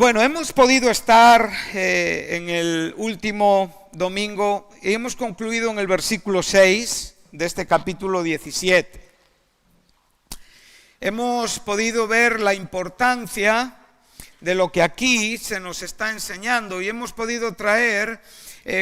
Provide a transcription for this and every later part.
Bueno, hemos podido estar en el último domingo y hemos concluido en el versículo 6 de este capítulo 17. Hemos podido ver la importancia de lo que aquí se nos está enseñando y hemos podido traer,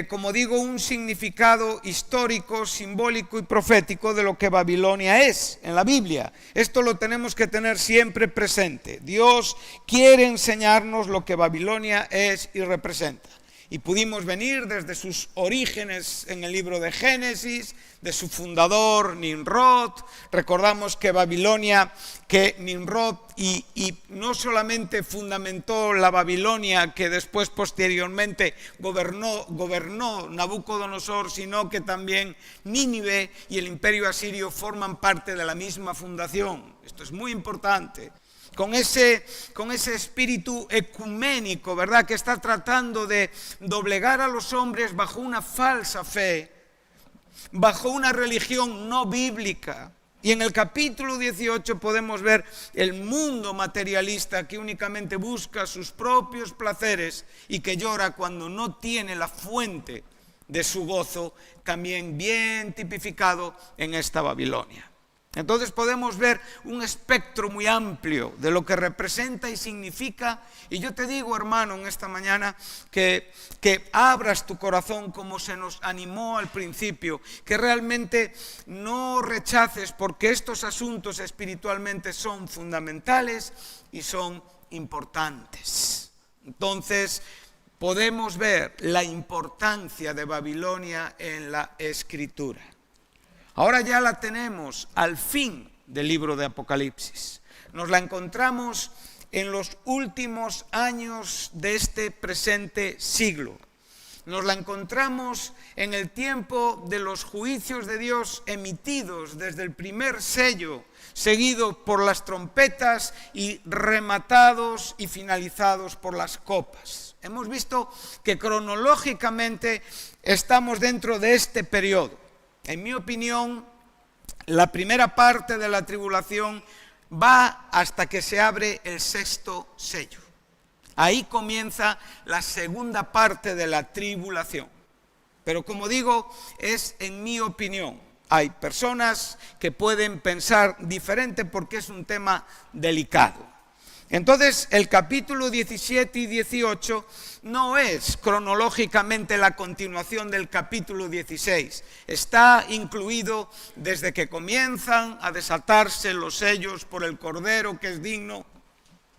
como digo, un significado histórico, simbólico y profético de lo que Babilonia es en la Biblia. Esto lo tenemos que tener siempre presente. Dios quiere enseñarnos lo que Babilonia es y representa. Y pudimos venir desde sus orígenes en el libro de Génesis, de su fundador Nimrod. Recordamos que Babilonia, que Nimrod y no solamente fundamentó la Babilonia que después posteriormente gobernó Nabucodonosor, sino que también Nínive y el imperio asirio forman parte de la misma fundación. Esto es muy importante. Con ese espíritu ecuménico, ¿verdad?, que está tratando de doblegar a los hombres bajo una falsa fe, bajo una religión no bíblica. Y en el capítulo 18 podemos ver el mundo materialista que únicamente busca sus propios placeres y que llora cuando no tiene la fuente de su gozo, también bien tipificado en esta Babilonia. Entonces podemos ver un espectro muy amplio de lo que representa y significa. Y yo te digo, hermano, en esta mañana que abras tu corazón como se nos animó al principio, que realmente no rechaces, porque estos asuntos espiritualmente son fundamentales y son importantes. Entonces podemos ver la importancia de Babilonia en la Escritura. Ahora ya la tenemos al fin del libro de Apocalipsis. Nos la encontramos en los últimos años de este presente siglo. Nos la encontramos en el tiempo de los juicios de Dios emitidos desde el primer sello, seguido por las trompetas y rematados y finalizados por las copas. Hemos visto que cronológicamente estamos dentro de este periodo. En mi opinión, la primera parte de la tribulación va hasta que se abre el sexto sello. Ahí comienza la segunda parte de la tribulación. Pero como digo, es en mi opinión. Hay personas que pueden pensar diferente porque es un tema delicado. Entonces, el capítulo 17 y 18 no es cronológicamente la continuación del capítulo 16. Está incluido desde que comienzan a desatarse los sellos por el Cordero que es digno,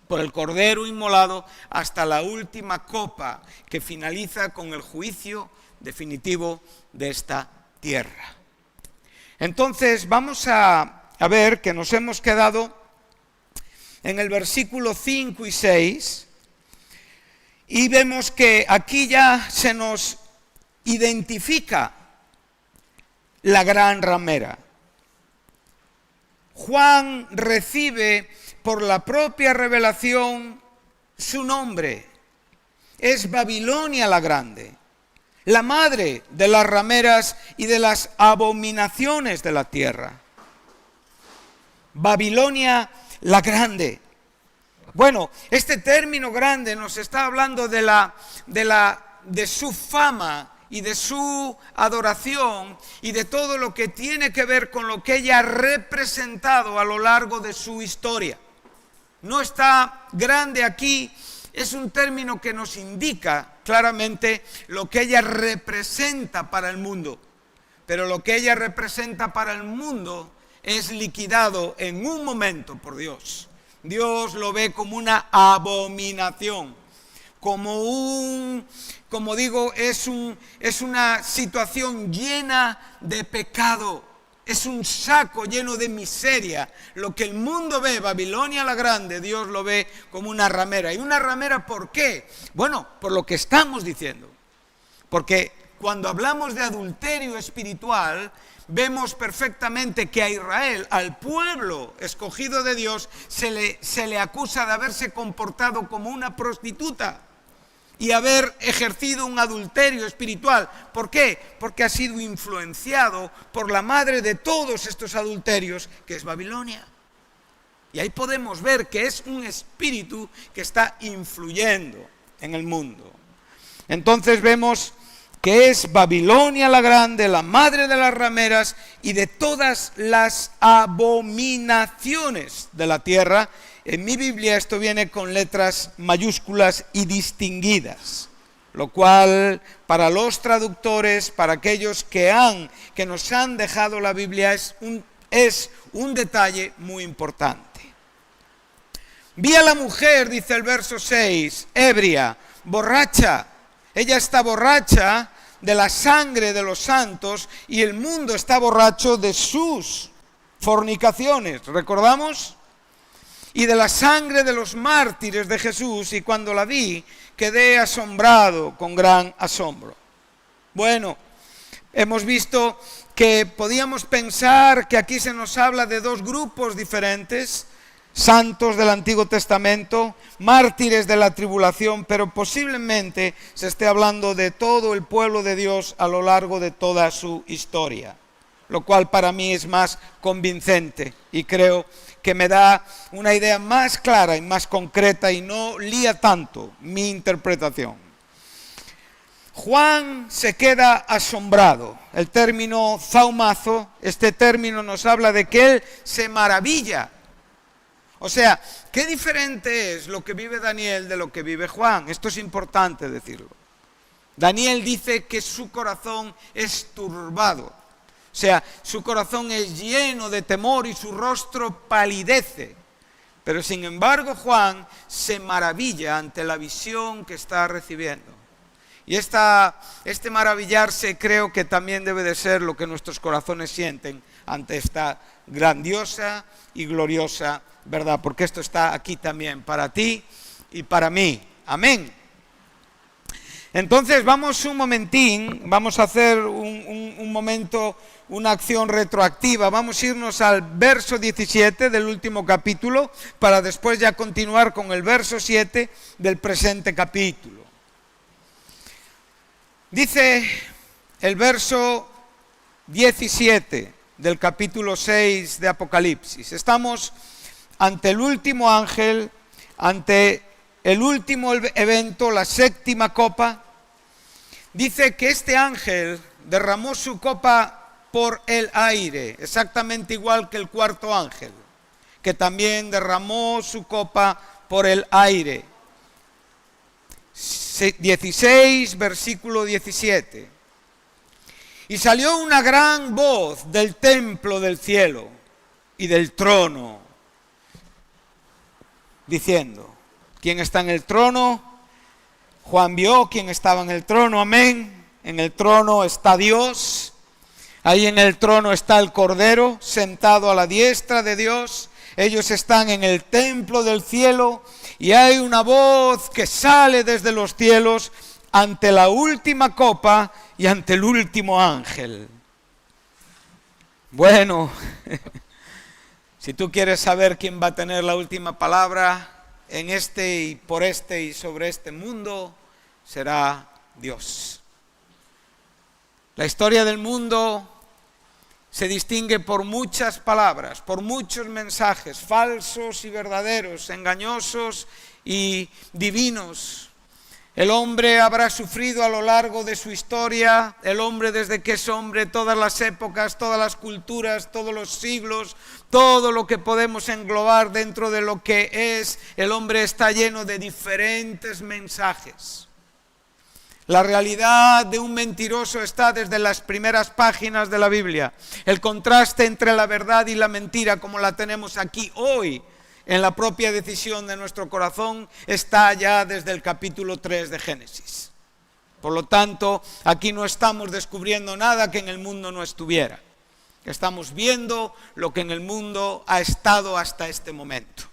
por el Cordero inmolado, hasta la última copa que finaliza con el juicio definitivo de esta tierra. Entonces, vamos a ver que nos hemos quedado en el versículo 5 y 6, y vemos que aquí ya se nos identifica la gran ramera. Juan recibe por la propia revelación su nombre. Es Babilonia la Grande, la madre de las rameras y de las abominaciones de la tierra. Babilonia la Grande. Bueno, este término grande nos está hablando de su fama y de su adoración y de todo lo que tiene que ver con lo que ella ha representado a lo largo de su historia. No está grande aquí, es un término que nos indica claramente lo que ella representa para el mundo. Pero lo que ella representa para el mundo es liquidado en un momento por Dios. Dios lo ve como una abominación, como digo, es una situación llena de pecado, es un saco lleno de miseria. Lo que el mundo ve, Babilonia la Grande, Dios lo ve como una ramera. ¿Y una ramera por qué? Bueno, por lo que estamos diciendo. Porque cuando hablamos de adulterio espiritual, vemos perfectamente que a Israel, al pueblo escogido de Dios, se le acusa de haberse comportado como una prostituta y haber ejercido un adulterio espiritual. ¿Por qué? Porque ha sido influenciado por la madre de todos estos adulterios, que es Babilonia. Y ahí podemos ver que es un espíritu que está influyendo en el mundo. Entonces vemos que es Babilonia la grande, la madre de las rameras y de todas las abominaciones de la tierra. En mi Biblia esto viene con letras mayúsculas y distinguidas, lo cual para los traductores, para aquellos que nos han dejado la Biblia, es un detalle muy importante. Vi a la mujer, dice el verso 6, ebria, borracha. Ella está borracha de la sangre de los santos y el mundo está borracho de sus fornicaciones. ¿Recordamos? Y de la sangre de los mártires de Jesús, y cuando la vi, quedé asombrado con gran asombro. Bueno, hemos visto que podíamos pensar que aquí se nos habla de dos grupos diferentes, santos del Antiguo Testamento, mártires de la tribulación, pero posiblemente se esté hablando de todo el pueblo de Dios a lo largo de toda su historia, lo cual para mí es más convincente y creo que me da una idea más clara y más concreta y no lía tanto mi interpretación. Juan se queda asombrado. El término zaumazo, este término nos habla de que él se maravilla. O sea, qué diferente es lo que vive Daniel de lo que vive Juan. Esto es importante decirlo. Daniel dice que su corazón es turbado. O sea, su corazón es lleno de temor y su rostro palidece. Pero sin embargo Juan se maravilla ante la visión que está recibiendo. Y este maravillarse creo que también debe de ser lo que nuestros corazones sienten ante esta grandiosa y gloriosa verdad, porque esto está aquí también para ti y para mí. Amén. Entonces vamos un momentín, vamos a hacer un momento, una acción retroactiva. Vamos a irnos al verso 17 del último capítulo para después ya continuar con el verso 7 del presente capítulo. Dice el verso 17 del capítulo 6 de Apocalipsis. Estamos ante el último ángel, ante el último evento, la séptima copa. Dice que este ángel derramó su copa por el aire, exactamente igual que el cuarto ángel, que también derramó su copa por el aire. 16, versículo 17. Y salió una gran voz del templo del cielo y del trono, diciendo, ¿quién está en el trono? Juan vio quién estaba en el trono, amén. En el trono está Dios, ahí en el trono está el Cordero, sentado a la diestra de Dios. Ellos están en el templo del cielo y hay una voz que sale desde los cielos ante la última copa y ante el último ángel. Bueno, si tú quieres saber quién va a tener la última palabra en este y por este y sobre este mundo, será Dios. La historia del mundo se distingue por muchas palabras, por muchos mensajes, falsos y verdaderos, engañosos y divinos. El hombre habrá sufrido a lo largo de su historia, el hombre desde que es hombre, todas las épocas, todas las culturas, todos los siglos, todo lo que podemos englobar dentro de lo que es, el hombre está lleno de diferentes mensajes. La realidad de un mentiroso está desde las primeras páginas de la Biblia. El contraste entre la verdad y la mentira, como la tenemos aquí hoy, en la propia decisión de nuestro corazón, está ya desde el capítulo 3 de Génesis. Por lo tanto, aquí no estamos descubriendo nada que en el mundo no estuviera. Estamos viendo lo que en el mundo ha estado hasta este momento.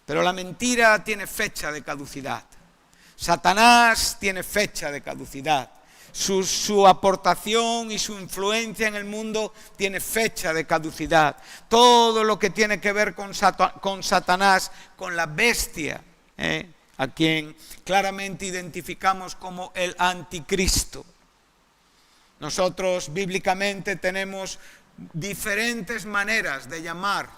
Pero la mentira tiene fecha de caducidad. Satanás tiene fecha de caducidad. Su aportación y su influencia en el mundo tiene fecha de caducidad. Todo lo que tiene que ver con Satanás, con la bestia, a quien claramente identificamos como el anticristo. Nosotros bíblicamente tenemos diferentes maneras de llamar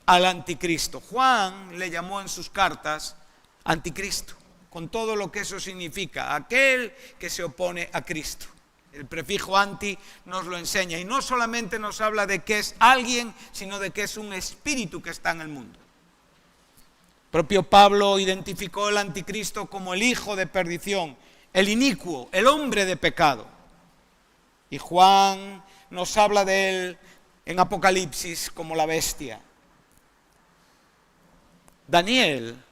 al anticristo. Juan le llamó en sus cartas anticristo, con todo lo que eso significa, aquel que se opone a Cristo. El prefijo anti nos lo enseña, y no solamente nos habla de que es alguien, sino de que es un espíritu que está en el mundo. El propio Pablo identificó el anticristo como el hijo de perdición, el inicuo, el hombre de pecado. Y Juan nos habla de él en Apocalipsis como la bestia. Daniel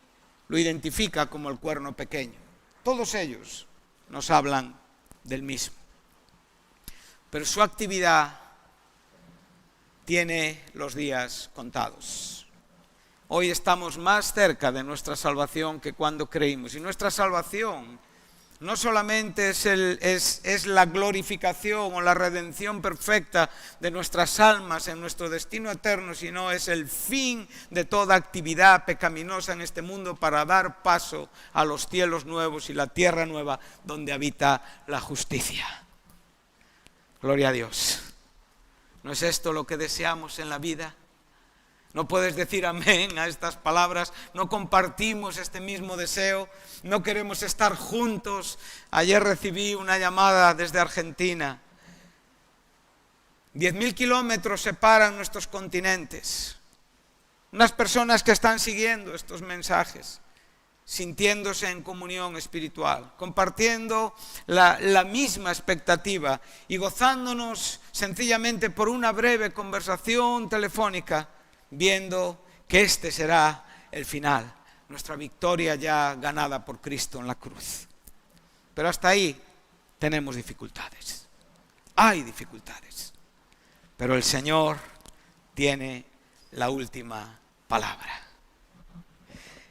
lo identifica como el cuerno pequeño. Todos ellos nos hablan del mismo. Pero su actividad tiene los días contados. Hoy estamos más cerca de nuestra salvación que cuando creímos. Y nuestra salvación no solamente es la glorificación o la redención perfecta de nuestras almas en nuestro destino eterno, sino es el fin de toda actividad pecaminosa en este mundo para dar paso a los cielos nuevos y la tierra nueva donde habita la justicia. Gloria a Dios. ¿No es esto lo que deseamos en la vida? ¿No puedes decir amén a estas palabras? ¿No compartimos este mismo deseo? ¿No queremos estar juntos? Ayer recibí una llamada desde Argentina. 10.000 kilómetros separan nuestros continentes. Unas personas que están siguiendo estos mensajes, sintiéndose en comunión espiritual, compartiendo la misma expectativa y gozándonos sencillamente por una breve conversación telefónica, viendo que este será el final, nuestra victoria ya ganada por Cristo en la cruz. Pero hasta ahí tenemos dificultades, hay dificultades, pero el Señor tiene la última palabra.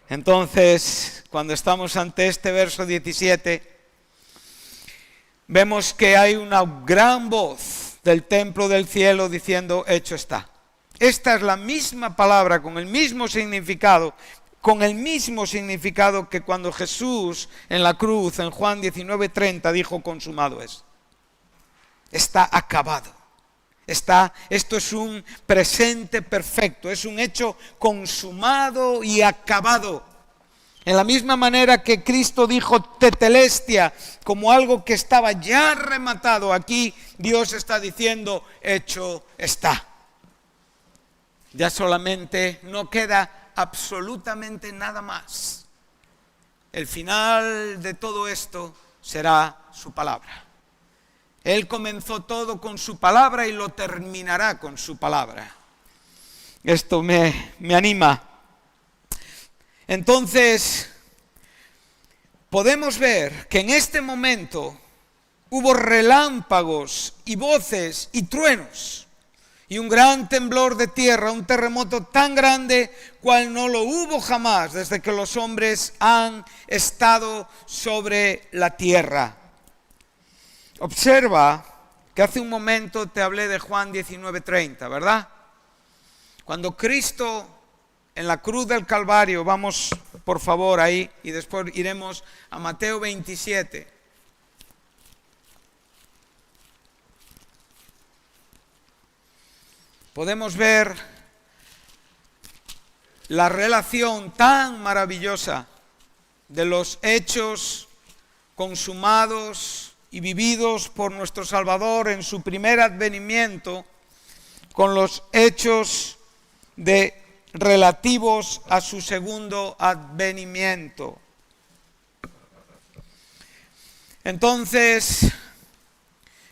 Entonces, cuando estamos ante este verso 17, vemos que hay una gran voz del templo del cielo diciendo: hecho está. Esta es la misma palabra con el mismo significado que cuando Jesús en la cruz, en Juan 19:30, dijo: consumado es. Está acabado. Esto es un presente perfecto, es un hecho consumado y acabado. En la misma manera que Cristo dijo tetelestia como algo que estaba ya rematado, aquí Dios está diciendo: hecho está. Ya solamente no queda absolutamente nada más. El final de todo esto será su palabra. Él comenzó todo con su palabra y lo terminará con su palabra. Esto me anima. Entonces, podemos ver que en este momento hubo relámpagos y voces y truenos y un gran temblor de tierra, un terremoto tan grande cual no lo hubo jamás desde que los hombres han estado sobre la tierra. Observa que hace un momento te hablé de Juan 19:30, ¿verdad? Cuando Cristo en la cruz del Calvario, vamos por favor ahí y después iremos a Mateo 27. Podemos ver la relación tan maravillosa de los hechos consumados y vividos por nuestro Salvador en su primer advenimiento con los hechos relativos a su segundo advenimiento. Entonces,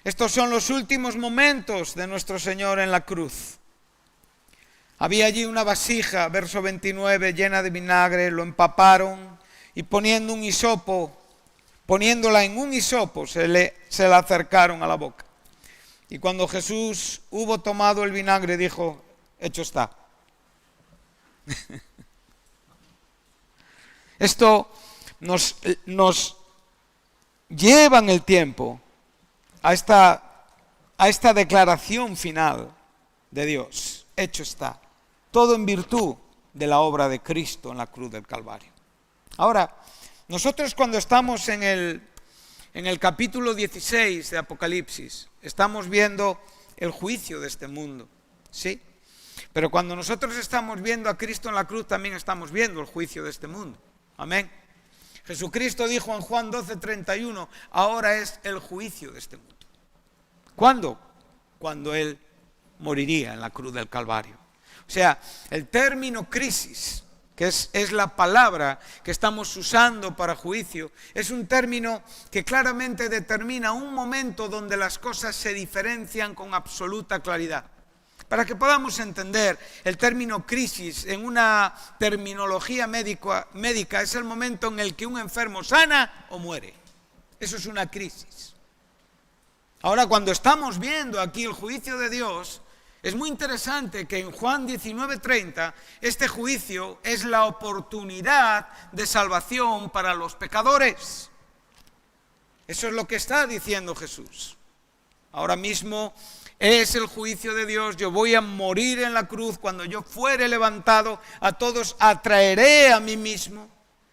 estos son los últimos momentos de nuestro Señor en la cruz. Había allí una vasija, verso 29, llena de vinagre, lo empaparon y poniéndola en un hisopo, se la acercaron a la boca. Y cuando Jesús hubo tomado el vinagre, dijo: hecho está. Esto nos lleva en el tiempo a esta declaración final de Dios: hecho está. Todo en virtud de la obra de Cristo en la cruz del Calvario. Ahora, nosotros cuando estamos en el capítulo 16 de Apocalipsis, estamos viendo el juicio de este mundo, ¿sí? Pero cuando nosotros estamos viendo a Cristo en la cruz, también estamos viendo el juicio de este mundo. Amén. Jesucristo dijo en Juan 12:31, ahora es el juicio de este mundo. ¿Cuándo? Cuando Él moriría en la cruz del Calvario. O sea, el término crisis, que es la palabra que estamos usando para juicio, es un término que claramente determina un momento donde las cosas se diferencian con absoluta claridad. Para que podamos entender, el término crisis en una terminología médica es el momento en el que un enfermo sana o muere. Eso es una crisis. Ahora, cuando estamos viendo aquí el juicio de Dios, es muy interesante que en Juan 19:30 este juicio es la oportunidad de salvación para los pecadores. Eso es lo que está diciendo Jesús. Ahora mismo es el juicio de Dios, yo voy a morir en la cruz, cuando yo fuere levantado, a todos atraeré a mí mismo.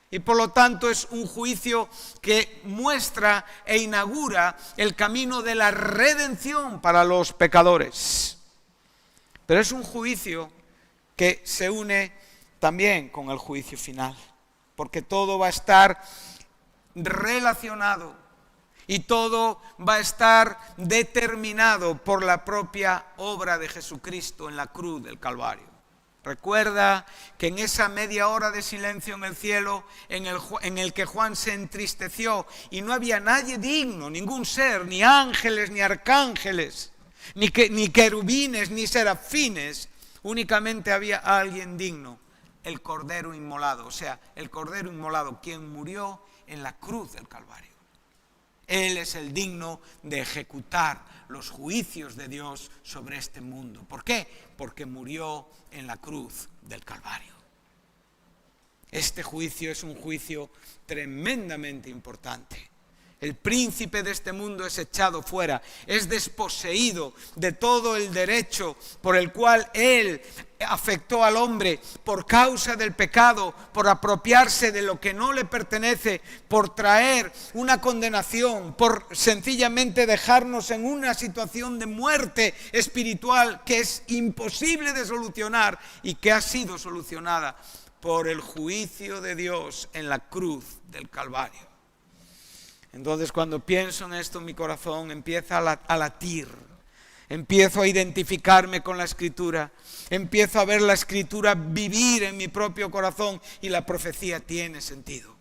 Y por lo tanto es un juicio que muestra e inaugura el camino de la redención para los pecadores. Pero es un juicio que se une también con el juicio final, porque todo va a estar relacionado y todo va a estar determinado por la propia obra de Jesucristo en la cruz del Calvario. Recuerda que en esa media hora de silencio en el cielo, en el que Juan se entristeció y no había nadie digno, ningún ser, ni ángeles, ni arcángeles, ni querubines, ni serafines, únicamente había alguien digno, el Cordero inmolado, o sea, el Cordero inmolado, quien murió en la cruz del Calvario. Él es el digno de ejecutar los juicios de Dios sobre este mundo. ¿Por qué? Porque murió en la cruz del Calvario. Este juicio es un juicio tremendamente importante. El príncipe de este mundo es echado fuera, es desposeído de todo el derecho por el cual él afectó al hombre por causa del pecado, por apropiarse de lo que no le pertenece, por traer una condenación, por sencillamente dejarnos en una situación de muerte espiritual que es imposible de solucionar y que ha sido solucionada por el juicio de Dios en la cruz del Calvario. Entonces, cuando pienso en esto, mi corazón empieza a latir. Empiezo a identificarme con la Escritura. Empiezo a ver la Escritura vivir en mi propio corazón y la profecía tiene sentido.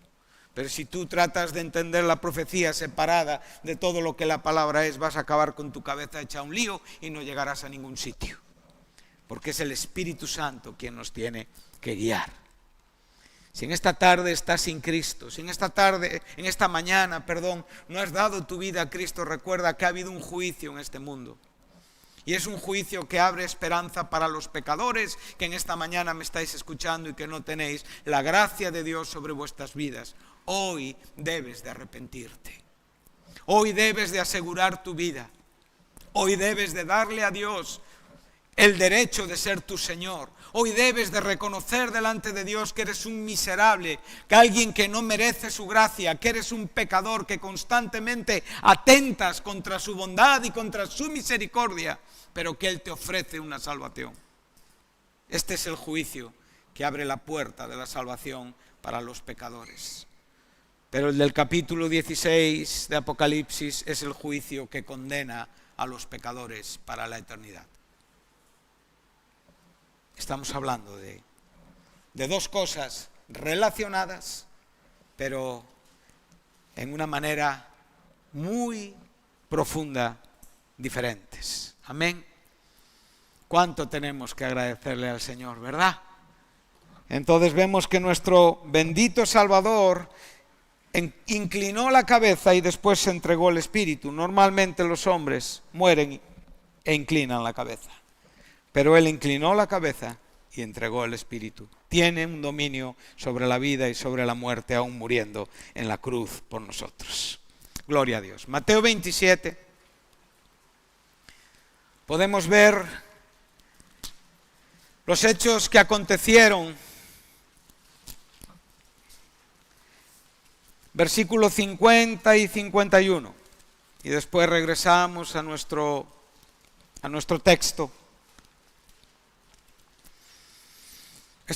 Pero si tú tratas de entender la profecía separada de todo lo que la palabra es, vas a acabar con tu cabeza hecha un lío y no llegarás a ningún sitio. Porque es el Espíritu Santo quien nos tiene que guiar. Si en esta tarde estás sin Cristo, si en esta mañana, no has dado tu vida a Cristo, recuerda que ha habido un juicio en este mundo. Y es un juicio que abre esperanza para los pecadores que en esta mañana me estáis escuchando y que no tenéis la gracia de Dios sobre vuestras vidas. Hoy debes de arrepentirte. Hoy debes de asegurar tu vida. Hoy debes de darle a Dios el derecho de ser tu Señor. Hoy debes de reconocer delante de Dios que eres un miserable, que alguien que no merece su gracia, que eres un pecador, que constantemente atentas contra su bondad y contra su misericordia, pero que Él te ofrece una salvación. Este es el juicio que abre la puerta de la salvación para los pecadores. Pero el del capítulo 16 de Apocalipsis es el juicio que condena a los pecadores para la eternidad. Estamos hablando de dos cosas relacionadas, pero en una manera muy profunda, diferentes. Amén. ¿Cuánto tenemos que agradecerle al Señor, verdad? Entonces vemos que nuestro bendito Salvador inclinó la cabeza y después se entregó el Espíritu. Normalmente los hombres mueren e inclinan la cabeza. Pero Él inclinó la cabeza y entregó el Espíritu. Tiene un dominio sobre la vida y sobre la muerte, aún muriendo en la cruz por nosotros. Gloria a Dios. Mateo 27. Podemos ver los hechos que acontecieron. Versículos 50 y 51. Y después regresamos a nuestro texto.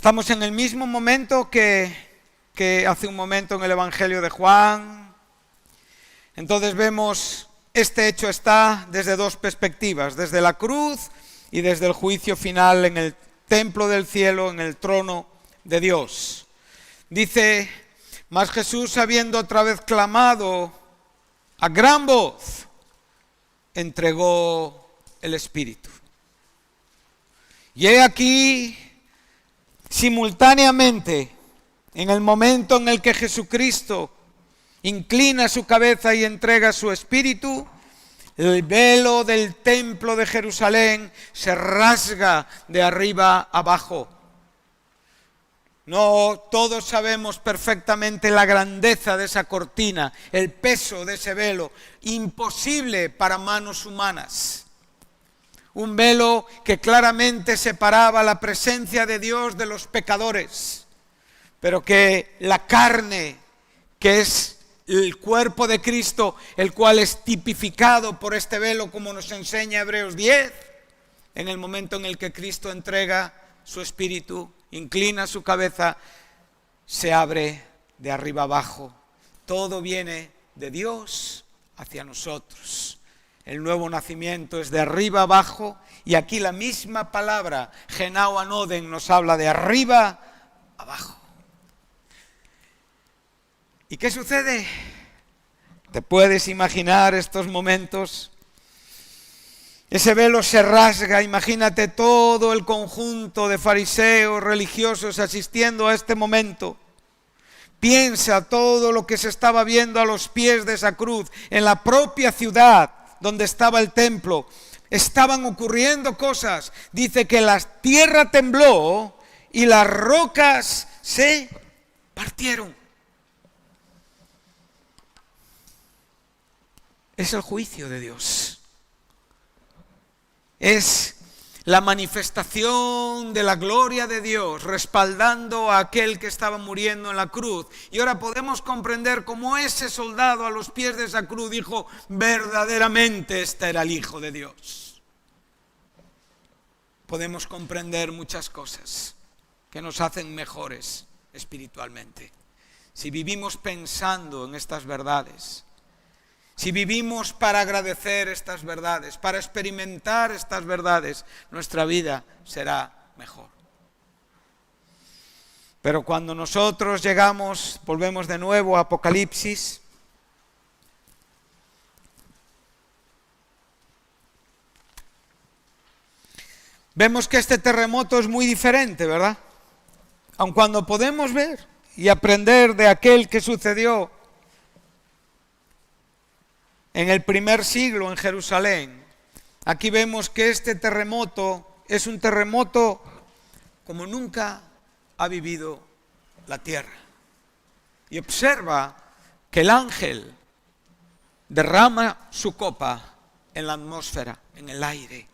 Estamos en el mismo momento que hace un momento en el Evangelio de Juan. Entonces vemos, este hecho está desde dos perspectivas, desde la cruz y desde el juicio final en el templo del cielo, en el trono de Dios. Dice, mas Jesús, habiendo otra vez clamado a gran voz, entregó el Espíritu. Y he aquí, simultáneamente, en el momento en el que Jesucristo inclina su cabeza y entrega su Espíritu, el velo del templo de Jerusalén se rasga de arriba abajo. No todos sabemos perfectamente la grandeza de esa cortina, el peso de ese velo, imposible para manos humanas. Un velo que claramente separaba la presencia de Dios de los pecadores, pero que la carne, que es el cuerpo de Cristo, el cual es tipificado por este velo, como nos enseña Hebreos 10, en el momento en el que Cristo entrega su Espíritu, inclina su cabeza, se abre de arriba abajo. Todo viene de Dios hacia nosotros. El nuevo nacimiento es de arriba abajo, y aquí la misma palabra, Genao Anoden, nos habla de arriba abajo. ¿Y qué sucede? ¿Te puedes imaginar estos momentos? Ese velo se rasga, imagínate todo el conjunto de fariseos religiosos asistiendo a este momento. Piensa todo lo que se estaba viendo a los pies de esa cruz, en la propia ciudad donde estaba el templo. Estaban ocurriendo cosas. Dice que la tierra tembló y las rocas se partieron. Es el juicio de Dios. Es la manifestación de la gloria de Dios respaldando a aquel que estaba muriendo en la cruz. Y ahora podemos comprender cómo ese soldado a los pies de esa cruz dijo, verdaderamente este era el Hijo de Dios. Podemos comprender muchas cosas que nos hacen mejores espiritualmente. Si vivimos pensando en estas verdades, si vivimos para agradecer estas verdades, para experimentar estas verdades, nuestra vida será mejor. Pero cuando nosotros llegamos, volvemos de nuevo a Apocalipsis, vemos que este terremoto es muy diferente, ¿verdad? Aun cuando podemos ver y aprender de aquel que sucedió en el primer siglo en Jerusalén, aquí vemos que este terremoto es un terremoto como nunca ha vivido la tierra. Y observa que el ángel derrama su copa en la atmósfera, en el aire.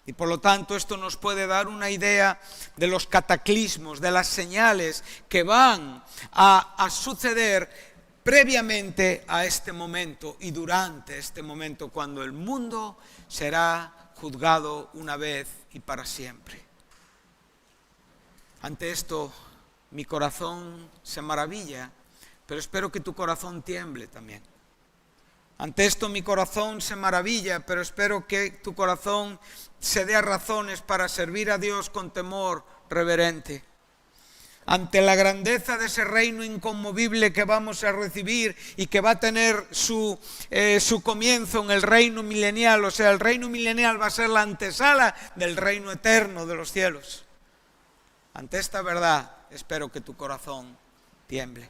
Y por lo tanto esto nos puede dar una idea de los cataclismos, de las señales que van a suceder previamente a este momento y durante este momento, cuando el mundo será juzgado una vez y para siempre. Ante esto, mi corazón se maravilla, pero espero que tu corazón tiemble también. Ante esto, mi corazón se maravilla, pero espero que tu corazón se dé razones para servir a Dios con temor reverente. Ante la grandeza de ese reino inconmovible que vamos a recibir y que va a tener su comienzo en el reino milenial, o sea, el reino milenial va a ser la antesala del reino eterno de los cielos. Ante esta verdad, espero que tu corazón tiemble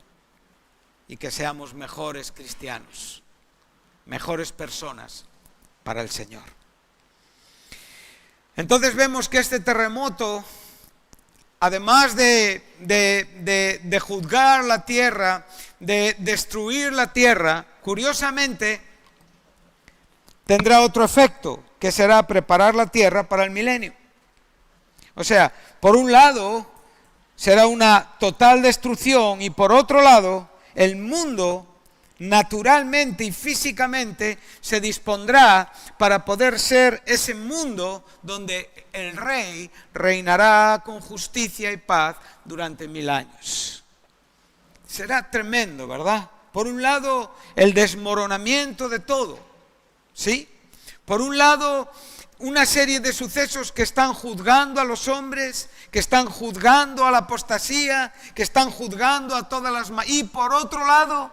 y que seamos mejores cristianos, mejores personas para el Señor. Entonces vemos que este terremoto, además de juzgar la tierra, de destruir la tierra, curiosamente tendrá otro efecto, que será preparar la tierra para el milenio. O sea, por un lado será una total destrucción y por otro lado el mundo naturalmente y físicamente se dispondrá para poder ser ese mundo donde el Rey reinará con justicia y paz durante 1000 años. Será tremendo, ¿verdad? Por un lado, el desmoronamiento de todo, ¿sí? Por un lado, una serie de sucesos que están juzgando a los hombres, que están juzgando a la apostasía, que están juzgando a todas las... Y por otro lado,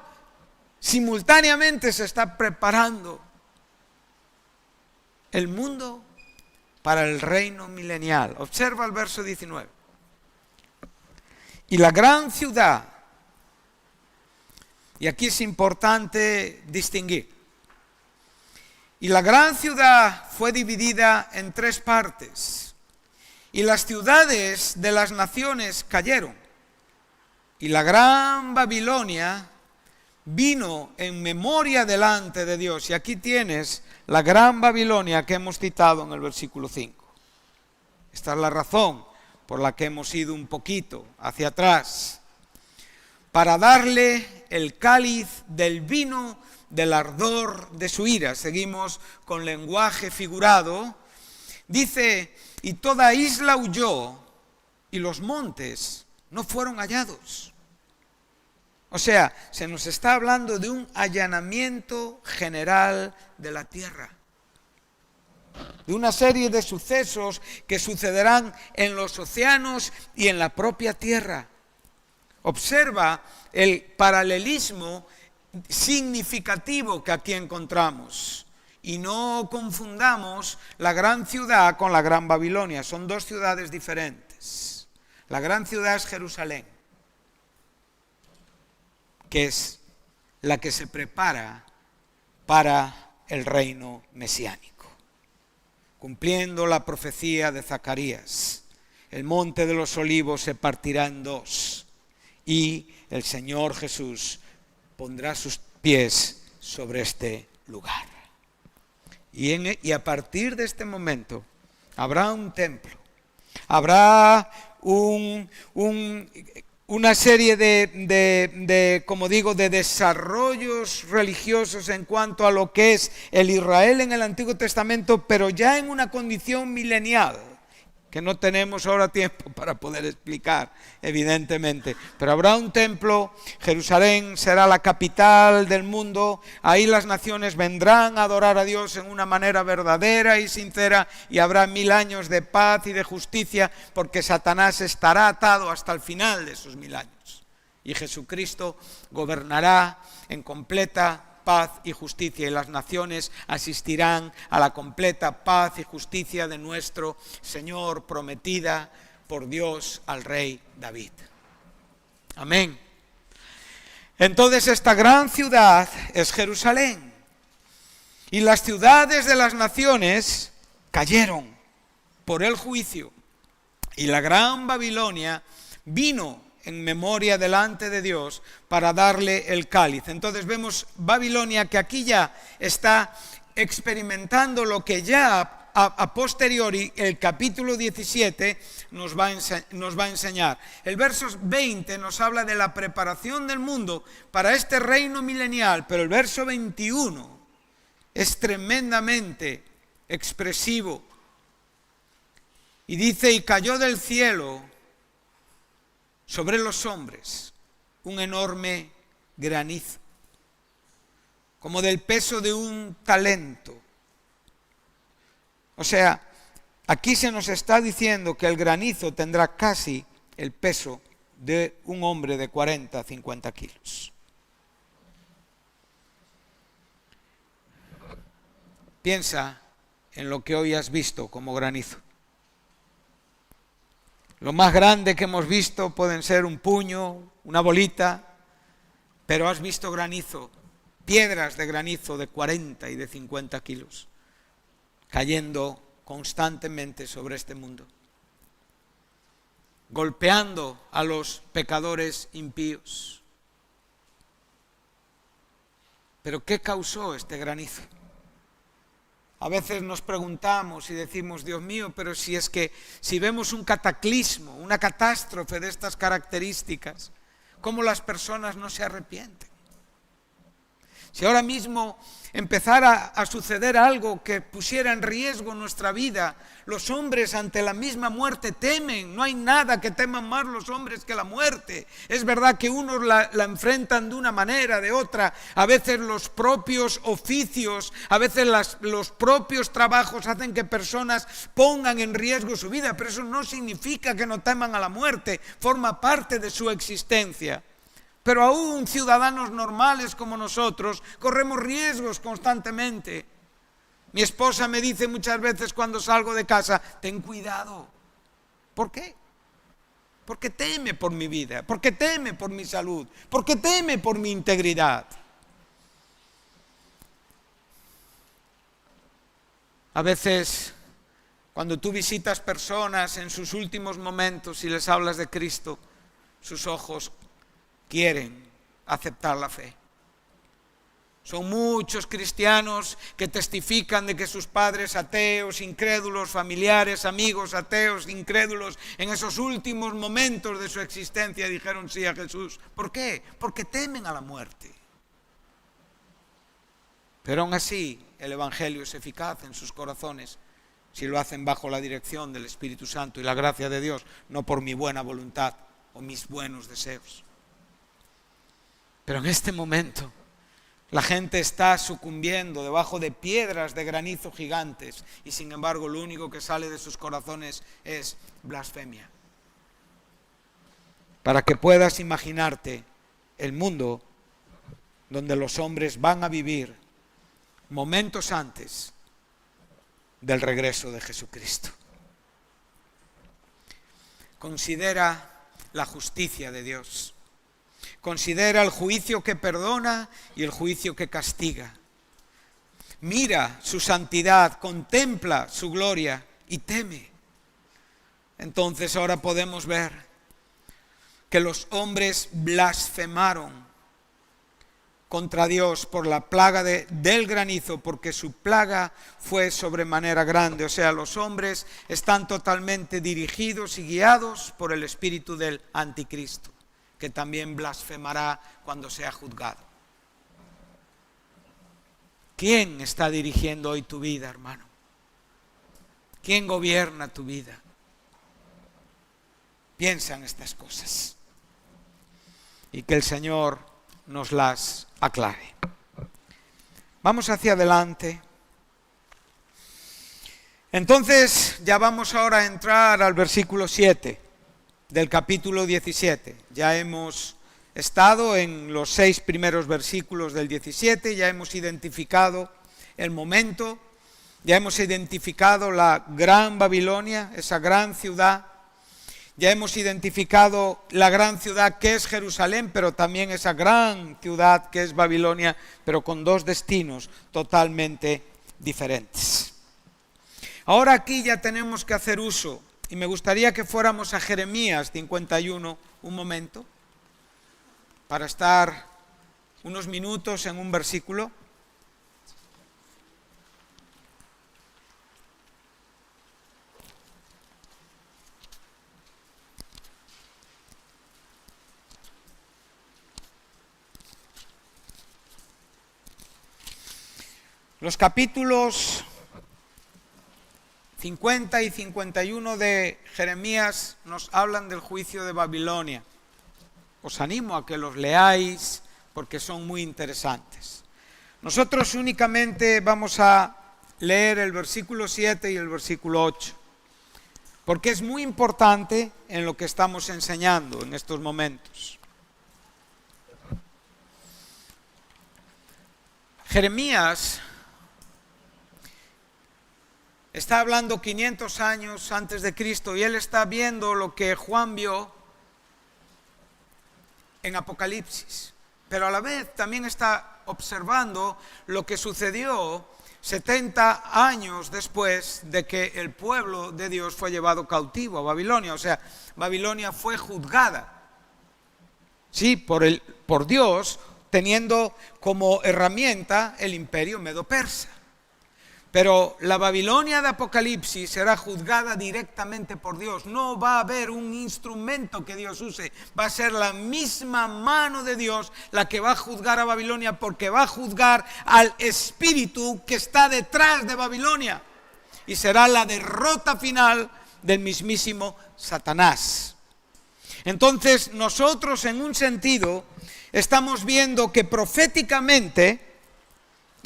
simultáneamente se está preparando el mundo para el reino milenial. Observa el verso 19. Y la gran ciudad, y aquí es importante distinguir, y la gran ciudad fue dividida en 3 partes, y las ciudades de las naciones cayeron, y la gran Babilonia vino en memoria delante de Dios. Y aquí tienes la gran Babilonia que hemos citado en el versículo 5. Esta es la razón por la que hemos ido un poquito hacia atrás, para darle el cáliz del vino del ardor de su ira. Seguimos con lenguaje figurado. Dice, y toda isla huyó, y los montes no fueron hallados. O sea, se nos está hablando de un allanamiento general de la tierra, de una serie de sucesos que sucederán en los océanos y en la propia tierra. Observa el paralelismo significativo que aquí encontramos. Y no confundamos la gran ciudad con la gran Babilonia. Son 2 ciudades diferentes. La gran ciudad es Jerusalén, que es la que se prepara para el reino mesiánico. Cumpliendo la profecía de Zacarías, el monte de los olivos se partirá en 2 y el Señor Jesús pondrá sus pies sobre este lugar. Y a partir de este momento habrá un templo, habrá una serie como digo, de desarrollos religiosos en cuanto a lo que es el Israel en el Antiguo Testamento, pero ya en una condición milenial, que no tenemos ahora tiempo para poder explicar, evidentemente. Pero habrá un templo, Jerusalén será la capital del mundo, ahí las naciones vendrán a adorar a Dios en una manera verdadera y sincera, y habrá 1000 años de paz y de justicia, porque Satanás estará atado hasta el final de esos 1000 años. Y Jesucristo gobernará en completa paz y justicia, y las naciones asistirán a la completa paz y justicia de nuestro Señor, prometida por Dios al rey David. Amén. Entonces esta gran ciudad es Jerusalén, y las ciudades de las naciones cayeron por el juicio, y la gran Babilonia vino en memoria delante de Dios para darle el cáliz. Entonces vemos Babilonia, que aquí ya está experimentando lo que ya a posteriori el capítulo 17 nos va a enseñar. El verso 20 nos habla de la preparación del mundo para este reino milenial, pero el verso 21 es tremendamente expresivo. Y dice, y cayó del cielo sobre los hombres un enorme granizo, como del peso de un talento. O sea, aquí se nos está diciendo que el granizo tendrá casi el peso de un hombre de 40 a 50 kilos. Piensa en lo que hoy has visto como granizo. Lo más grande que hemos visto pueden ser un puño, una bolita, pero has visto granizo, piedras de granizo de 40 y de 50 kilos, cayendo constantemente sobre este mundo, golpeando a los pecadores impíos. ¿Pero qué causó este granizo? A veces nos preguntamos y decimos, Dios mío, pero si es que si vemos un cataclismo, una catástrofe de estas características, ¿cómo las personas no se arrepienten? Si ahora mismo empezara a suceder algo que pusiera en riesgo nuestra vida, los hombres ante la misma muerte temen. No hay nada que teman más los hombres que la muerte. Es verdad que unos la enfrentan de una manera, de otra. A veces los propios oficios, a veces los propios trabajos hacen que personas pongan en riesgo su vida, pero eso no significa que no teman a la muerte. Forma parte de su existencia. Pero aún ciudadanos normales como nosotros corremos riesgos constantemente. Mi esposa me dice muchas veces cuando salgo de casa, ten cuidado. ¿Por qué? Porque teme por mi vida, porque teme por mi salud, porque teme por mi integridad. A veces, cuando tú visitas personas en sus últimos momentos y les hablas de Cristo, sus ojos quieren aceptar la fe. Son muchos cristianos que testifican de que sus padres ateos, incrédulos, familiares, amigos ateos, incrédulos, en esos últimos momentos de su existencia dijeron sí a Jesús. ¿Por qué? Porque temen a la muerte. Pero aún así, el Evangelio es eficaz en sus corazones si lo hacen bajo la dirección del Espíritu Santo y la gracia de Dios, no por mi buena voluntad o mis buenos deseos. Pero en este momento la gente está sucumbiendo debajo de piedras de granizo gigantes y sin embargo lo único que sale de sus corazones es blasfemia. Para que puedas imaginarte el mundo donde los hombres van a vivir momentos antes del regreso de Jesucristo. Considera la justicia de Dios. Considera el juicio que perdona y el juicio que castiga. Mira su santidad, contempla su gloria y teme. Entonces ahora podemos ver que los hombres blasfemaron contra Dios por la plaga del granizo, porque su plaga fue sobremanera grande. O sea, los hombres están totalmente dirigidos y guiados por el espíritu del anticristo, que también blasfemará cuando sea juzgado. ¿Quién está dirigiendo hoy tu vida, hermano? ¿Quién gobierna tu vida? Piensa en estas cosas y que el Señor nos las aclare. Vamos hacia adelante. Entonces ya vamos ahora a entrar al versículo 7 del capítulo 17. Ya hemos estado en los 6 primeros versículos del 17, ya hemos identificado el momento, ya hemos identificado la gran Babilonia, esa gran ciudad, ya hemos identificado la gran ciudad que es Jerusalén, pero también esa gran ciudad que es Babilonia, pero con dos destinos totalmente diferentes. Ahora aquí ya tenemos que hacer uso, y me gustaría que fuéramos a Jeremías 51 un momento, para estar unos minutos en un versículo. Los capítulos 50 y 51 de Jeremías nos hablan del juicio de Babilonia. Os animo a que los leáis porque son muy interesantes. Nosotros únicamente vamos a leer el versículo 7 y el versículo 8, porque es muy importante en lo que estamos enseñando en estos momentos. Jeremías está hablando 500 años antes de Cristo y él está viendo lo que Juan vio en Apocalipsis, pero a la vez también está observando lo que sucedió 70 años después de que el pueblo de Dios fue llevado cautivo a Babilonia. O sea, Babilonia fue juzgada, sí, por Dios, teniendo como herramienta el imperio medo-persa. Pero la Babilonia de Apocalipsis será juzgada directamente por Dios. No va a haber un instrumento que Dios use. Va a ser la misma mano de Dios la que va a juzgar a Babilonia, porque va a juzgar al espíritu que está detrás de Babilonia. Y será la derrota final del mismísimo Satanás. Entonces nosotros, en un sentido, estamos viendo que proféticamente,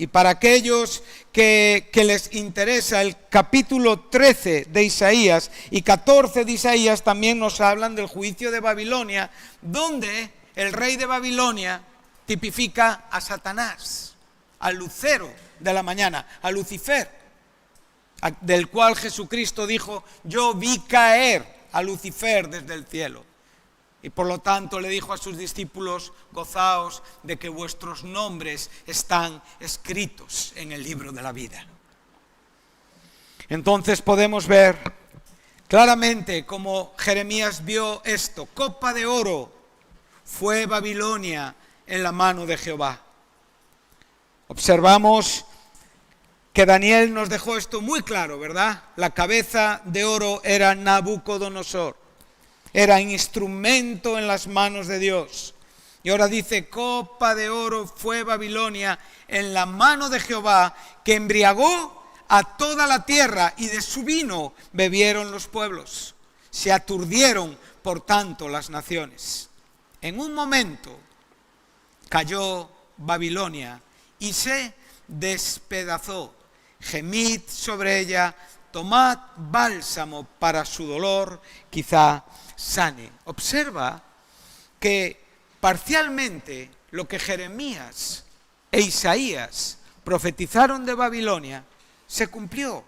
y para aquellos que les interesa, el capítulo 13 de Isaías y 14 de Isaías también nos hablan del juicio de Babilonia, donde el rey de Babilonia tipifica a Satanás, al lucero de la mañana, a Lucifer, del cual Jesucristo dijo: yo vi caer a Lucifer desde el cielo. Y por lo tanto le dijo a sus discípulos: gozaos de que vuestros nombres están escritos en el libro de la vida. Entonces podemos ver claramente cómo Jeremías vio esto. Copa de oro fue Babilonia en la mano de Jehová. Observamos que Daniel nos dejó esto muy claro, ¿verdad? La cabeza de oro era Nabucodonosor. Era instrumento en las manos de Dios. Y ahora dice: copa de oro fue Babilonia en la mano de Jehová, que embriagó a toda la tierra, y de su vino bebieron los pueblos. Se aturdieron por tanto las naciones. En un momento cayó Babilonia y se despedazó. Gemid sobre ella, tomad bálsamo para su dolor, quizá sane. Observa que parcialmente lo que Jeremías e Isaías profetizaron de Babilonia se cumplió.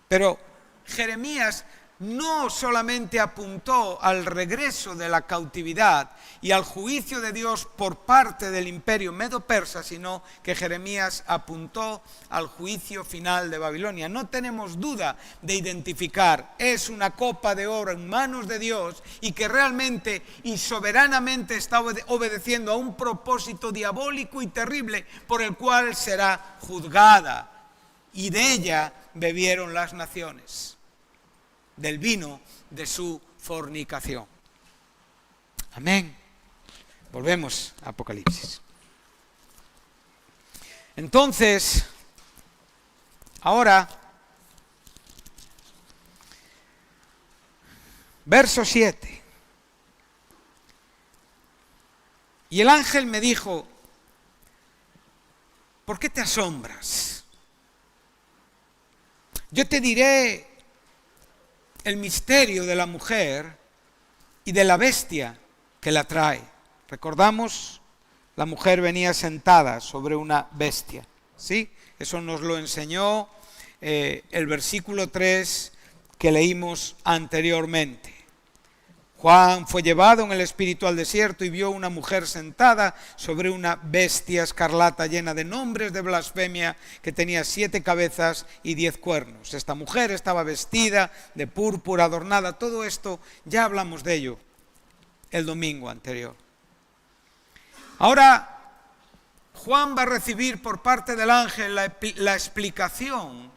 Pero Jeremías no solamente apuntó al regreso de la cautividad y al juicio de Dios por parte del imperio medo-persa, sino que Jeremías apuntó al juicio final de Babilonia. No tenemos duda de identificar: es una copa de oro en manos de Dios, y que realmente y soberanamente está obedeciendo a un propósito diabólico y terrible por el cual será juzgada, y de ella bebieron las naciones, del vino de su fornicación. Amén. Volvemos a Apocalipsis. Entonces, ahora, verso 7. Y el ángel me dijo: ¿por qué te asombras? Yo te diré el misterio de la mujer y de la bestia que la trae. Recordamos, la mujer venía sentada sobre una bestia, ¿sí? Eso nos lo enseñó el versículo 3 que leímos anteriormente. Juan fue llevado en el espíritu al desierto y vio una mujer sentada sobre una bestia escarlata llena de nombres de blasfemia, que tenía 7 cabezas y 10 cuernos. Esta mujer estaba vestida de púrpura adornada. Todo esto ya hablamos de ello el domingo anterior. Ahora Juan va a recibir por parte del ángel la explicación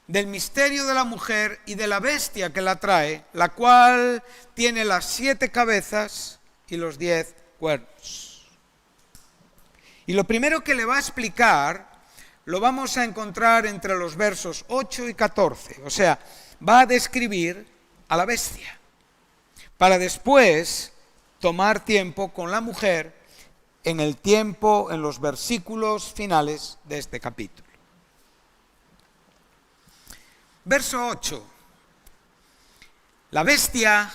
del misterio de la mujer y de la bestia que la trae, la cual tiene las 7 cabezas y los 10 cuernos. Y lo primero que le va a explicar lo vamos a encontrar entre los versos 8 y 14. O sea, va a describir a la bestia, para después tomar tiempo con la mujer en los versículos finales de este capítulo. Verso 8. La bestia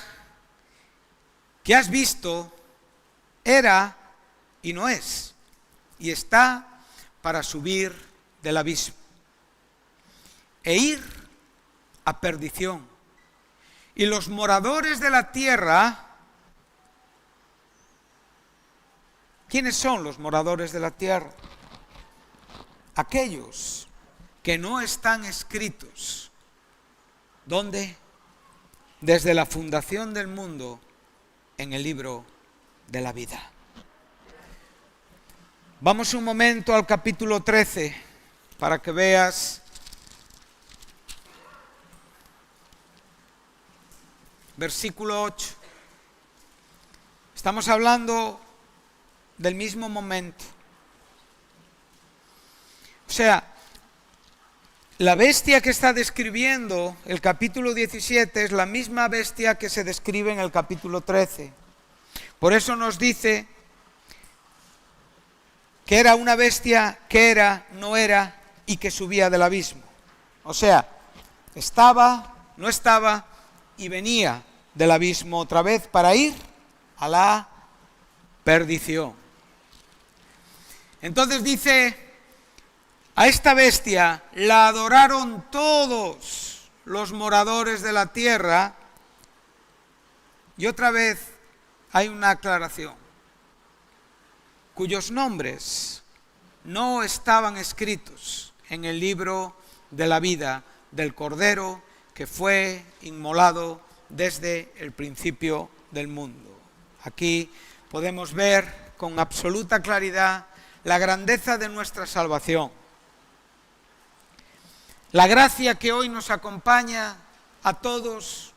que has visto era y no es, y está para subir del abismo e ir a perdición. Y los moradores de la tierra, ¿quiénes son los moradores de la tierra? Aquellos que no están escritos. ¿Dónde? Desde la fundación del mundo, en el libro de la vida. Vamos un momento al capítulo 13 para que veas versículo 8. Estamos hablando del mismo momento. O sea, la bestia que está describiendo el capítulo 17 es la misma bestia que se describe en el capítulo 13. Por eso nos dice que era una bestia que era, no era y que subía del abismo. O sea, estaba, no estaba y venía del abismo otra vez para ir a la perdición. Entonces dice, a esta bestia la adoraron todos los moradores de la tierra. Y otra vez hay una aclaración, cuyos nombres no estaban escritos en el libro de la vida del Cordero que fue inmolado desde el principio del mundo. Aquí podemos ver con absoluta claridad la grandeza de nuestra salvación. La gracia que hoy nos acompaña a todos,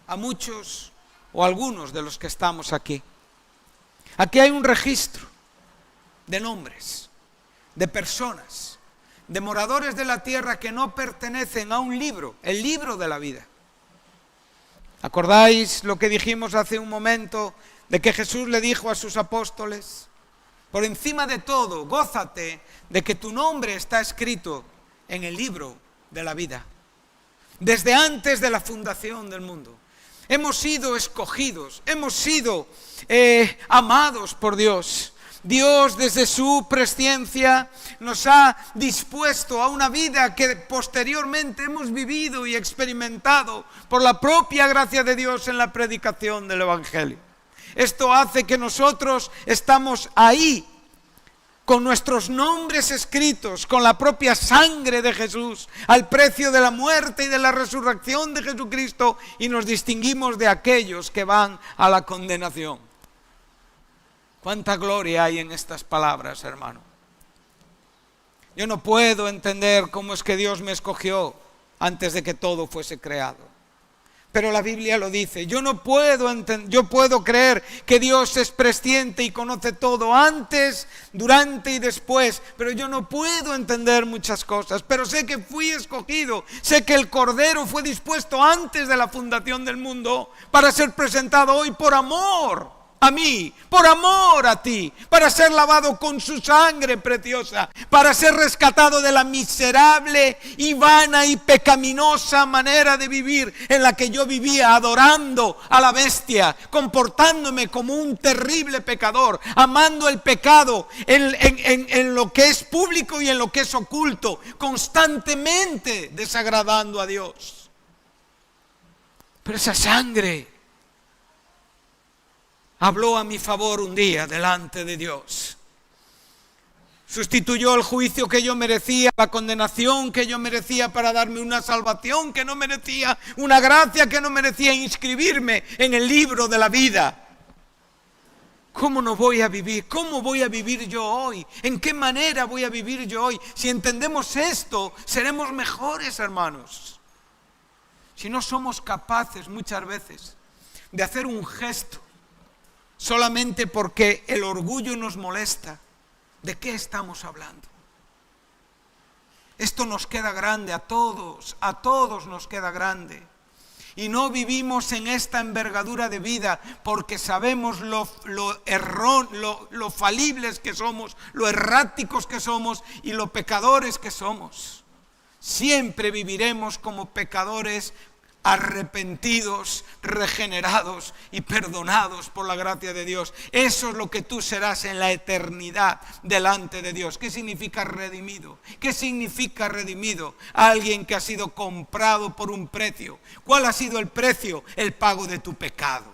a muchos o a algunos de los que estamos aquí. Aquí hay un registro de nombres, de personas, de moradores de la tierra que no pertenecen a un libro, el libro de la vida. ¿Acordáis lo que dijimos hace un momento de que Jesús le dijo a sus apóstoles? Por encima de todo, gózate de que tu nombre está escrito en el libro de la vida. Desde antes de la fundación del mundo. Hemos sido escogidos, hemos sido amados por Dios. Dios desde su presciencia nos ha dispuesto a una vida que posteriormente hemos vivido y experimentado por la propia gracia de Dios en la predicación del Evangelio. Esto hace que nosotros estamos ahí, con nuestros nombres escritos, con la propia sangre de Jesús, al precio de la muerte y de la resurrección de Jesucristo, y nos distinguimos de aquellos que van a la condenación. ¿Cuánta gloria hay en estas palabras, hermano? Yo no puedo entender cómo es que Dios me escogió antes de que todo fuese creado. Pero la Biblia lo dice. Yo puedo creer que Dios es presciente y conoce todo antes, durante y después. Pero yo no puedo entender muchas cosas. Pero sé que fui escogido. Sé que el Cordero fue dispuesto antes de la fundación del mundo para ser presentado hoy por amor a mí, por amor a ti, para ser lavado con su sangre preciosa, para ser rescatado de la miserable y vana y pecaminosa manera de vivir en la que yo vivía, adorando a la bestia, comportándome como un terrible pecador, amando el pecado en lo que es público y en lo que es oculto, constantemente desagradando a Dios. Pero esa sangre habló a mi favor un día delante de Dios. Sustituyó el juicio que yo merecía, la condenación que yo merecía para darme una salvación que no merecía, una gracia que no merecía, inscribirme en el libro de la vida. ¿Cómo no voy a vivir? ¿Cómo voy a vivir yo hoy? ¿En qué manera voy a vivir yo hoy? Si entendemos esto, seremos mejores, hermanos. Si no somos capaces muchas veces de hacer un gesto solamente porque el orgullo nos molesta, ¿de qué estamos hablando? Esto nos queda grande a todos nos queda grande. Y no vivimos en esta envergadura de vida porque sabemos lo falibles que somos, lo erráticos que somos y lo pecadores que somos. Siempre viviremos como pecadores arrepentidos, regenerados y perdonados por la gracia de Dios. Eso es lo que tú serás en la eternidad delante de Dios. ¿Qué significa redimido? ¿Qué significa redimido? Alguien que ha sido comprado por un precio. ¿Cuál ha sido el precio? El pago de tu pecado.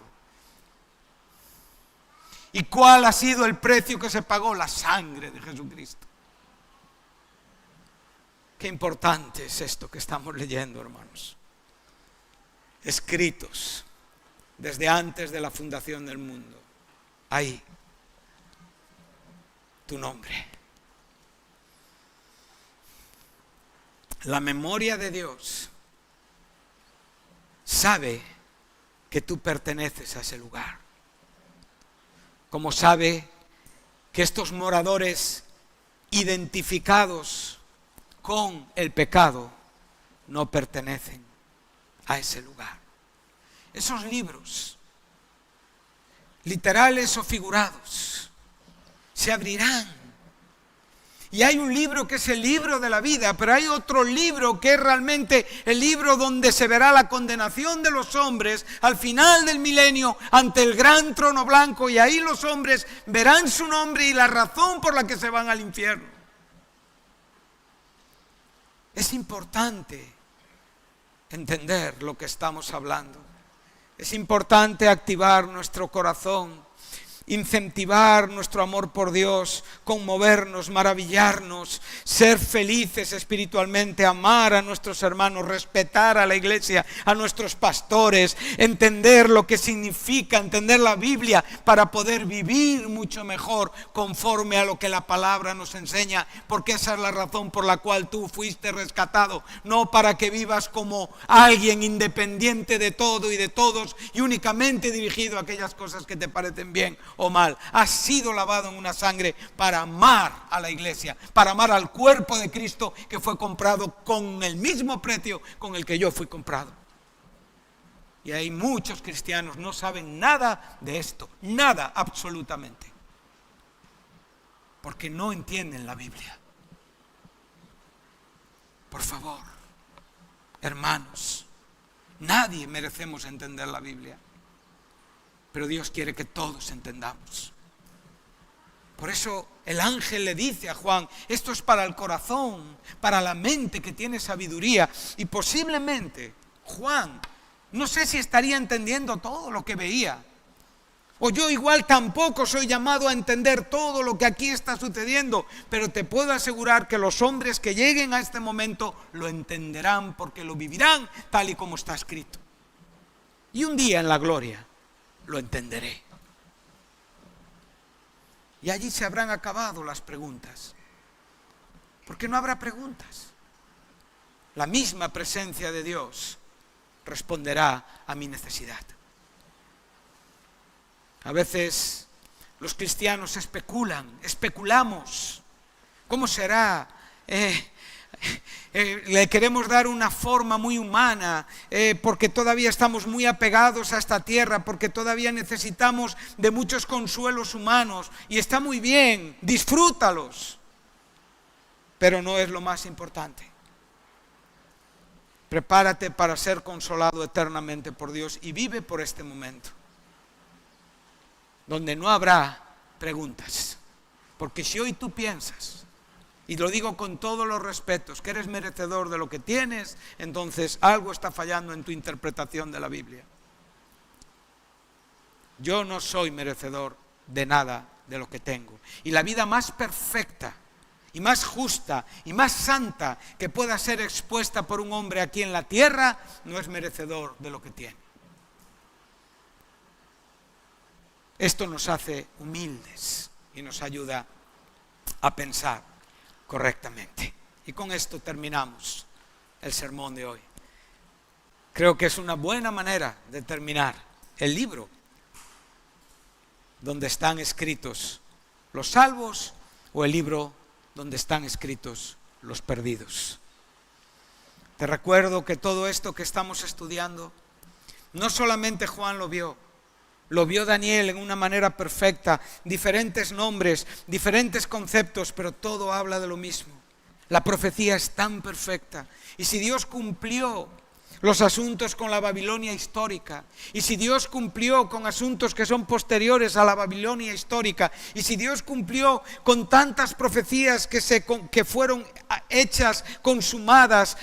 ¿Y cuál ha sido el precio que se pagó? La sangre de Jesucristo. Qué importante es esto que estamos leyendo, hermanos. Escritos desde antes de la fundación del mundo. Ahí, tu nombre. La memoria de Dios sabe que tú perteneces a ese lugar. Como sabe que estos moradores identificados con el pecado no pertenecen a ese lugar. Esos libros, literales o figurados, se abrirán. Y hay un libro que es el libro de la vida, pero hay otro libro que es realmente el libro donde se verá la condenación de los hombres al final del milenio ante el gran trono blanco, y ahí los hombres verán su nombre y la razón por la que se van al infierno. Es importante entender lo que estamos hablando. Es importante activar nuestro corazón, incentivar nuestro amor por Dios, conmovernos, maravillarnos, ser felices espiritualmente, amar a nuestros hermanos, respetar a la iglesia, a nuestros pastores, entender lo que significa, entender la Biblia para poder vivir mucho mejor conforme a lo que la palabra nos enseña, porque esa es la razón por la cual tú fuiste rescatado, no para que vivas como alguien independiente de todo y de todos y únicamente dirigido a aquellas cosas que te parecen bien o mal. Has sido lavado en una sangre para amar a la iglesia, para amar al cuerpo de Cristo, que fue comprado con el mismo precio con el que yo fui comprado. Y hay muchos cristianos no saben nada de esto, nada absolutamente, porque no entienden la Biblia. Por favor, hermanos, nadie merecemos entender la Biblia, pero Dios quiere que todos entendamos. Por eso el ángel le dice a Juan, esto es para el corazón, para la mente que tiene sabiduría. Y posiblemente Juan, no sé si estaría entendiendo todo lo que veía, o yo igual tampoco soy llamado a entender todo lo que aquí está sucediendo, pero te puedo asegurar que los hombres que lleguen a este momento lo entenderán, porque lo vivirán tal y como está escrito. Y un día en la gloria lo entenderé. Y allí se habrán acabado las preguntas, porque no habrá preguntas. La misma presencia de Dios responderá a mi necesidad. A veces los cristianos especulamos. ¿Cómo será? Le queremos dar una forma muy humana, porque todavía estamos muy apegados a esta tierra, porque todavía necesitamos de muchos consuelos humanos, y está muy bien, disfrútalos, pero no es lo más importante. Prepárate para ser consolado eternamente por Dios y vive por este momento, donde no habrá preguntas, porque si hoy tú piensas, y lo digo con todos los respetos, que eres merecedor de lo que tienes, entonces algo está fallando en tu interpretación de la Biblia. Yo no soy merecedor de nada de lo que tengo. Y la vida más perfecta y más justa y más santa que pueda ser expuesta por un hombre aquí en la tierra no es merecedor de lo que tiene. Esto nos hace humildes y nos ayuda a pensar correctamente. Y con esto terminamos el sermón de hoy. Creo que es una buena manera de terminar el libro donde están escritos los salvos, o el libro donde están escritos los perdidos. Te recuerdo que todo esto que estamos estudiando, no solamente Juan lo vio Daniel en una manera perfecta, diferentes nombres, diferentes conceptos, pero todo habla de lo mismo. La profecía es tan perfecta. Y si Dios cumplió los asuntos con la Babilonia histórica, y si Dios cumplió con asuntos que son posteriores a la Babilonia histórica, y si Dios cumplió con tantas profecías que fueron hechas, consumadas,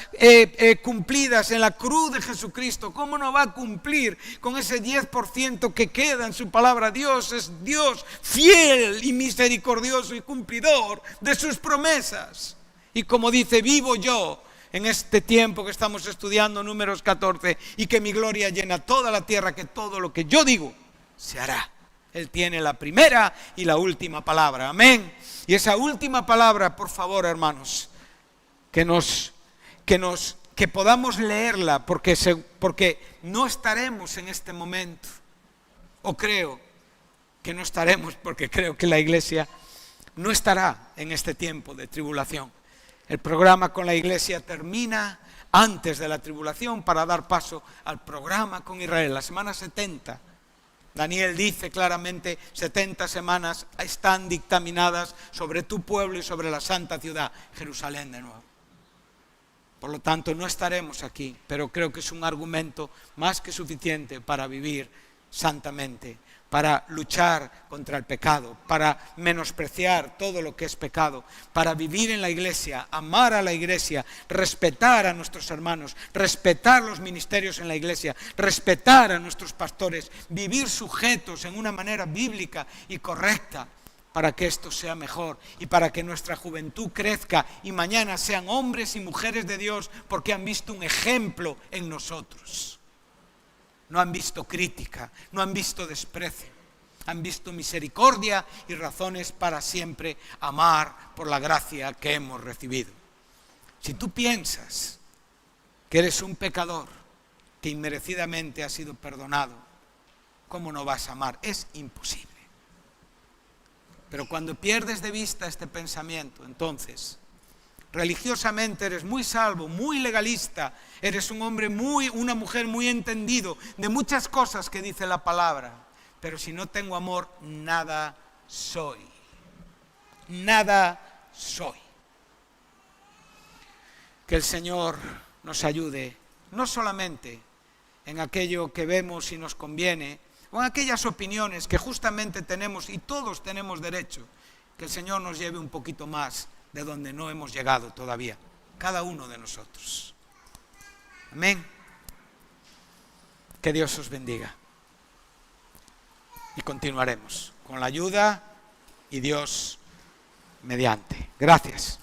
cumplidas en la cruz de Jesucristo, ¿cómo no va a cumplir con ese 10% que queda en su palabra? Dios es Dios fiel y misericordioso y cumplidor de sus promesas. Y como dice, vivo yo en este tiempo que estamos estudiando Números 14, y que mi gloria llena toda la tierra, que todo lo que yo digo se hará. Él tiene la primera y la última palabra, amén. Y esa última palabra, por favor, hermanos, que nos que podamos leerla, porque no estaremos en este momento, o creo que no estaremos, porque creo que la Iglesia no estará en este tiempo de tribulación. El programa con la Iglesia termina antes de la tribulación para dar paso al programa con Israel, la semana 70. Daniel dice claramente, 70 semanas están dictaminadas sobre tu pueblo y sobre la santa ciudad, Jerusalén de nuevo. Por lo tanto, no estaremos aquí, pero creo que es un argumento más que suficiente para vivir santamente, para luchar contra el pecado, para menospreciar todo lo que es pecado, para vivir en la Iglesia, amar a la Iglesia, respetar a nuestros hermanos, respetar los ministerios en la Iglesia, respetar a nuestros pastores, vivir sujetos en una manera bíblica y correcta, para que esto sea mejor y para que nuestra juventud crezca y mañana sean hombres y mujeres de Dios porque han visto un ejemplo en nosotros. No han visto crítica, no han visto desprecio, han visto misericordia y razones para siempre amar por la gracia que hemos recibido. Si tú piensas que eres un pecador, que inmerecidamente ha sido perdonado, ¿cómo no vas a amar? Es imposible. Pero cuando pierdes de vista este pensamiento, entonces, religiosamente eres muy salvo, muy legalista, eres un hombre una mujer muy entendido de muchas cosas que dice la palabra, pero si no tengo amor, nada soy. Nada soy. Que el Señor nos ayude, no solamente en aquello que vemos y nos conviene, o en aquellas opiniones que justamente tenemos y todos tenemos derecho, que el Señor nos lleve un poquito más de donde no hemos llegado todavía, cada uno de nosotros. Amén. Que Dios os bendiga. Y continuaremos con la ayuda y Dios mediante. Gracias.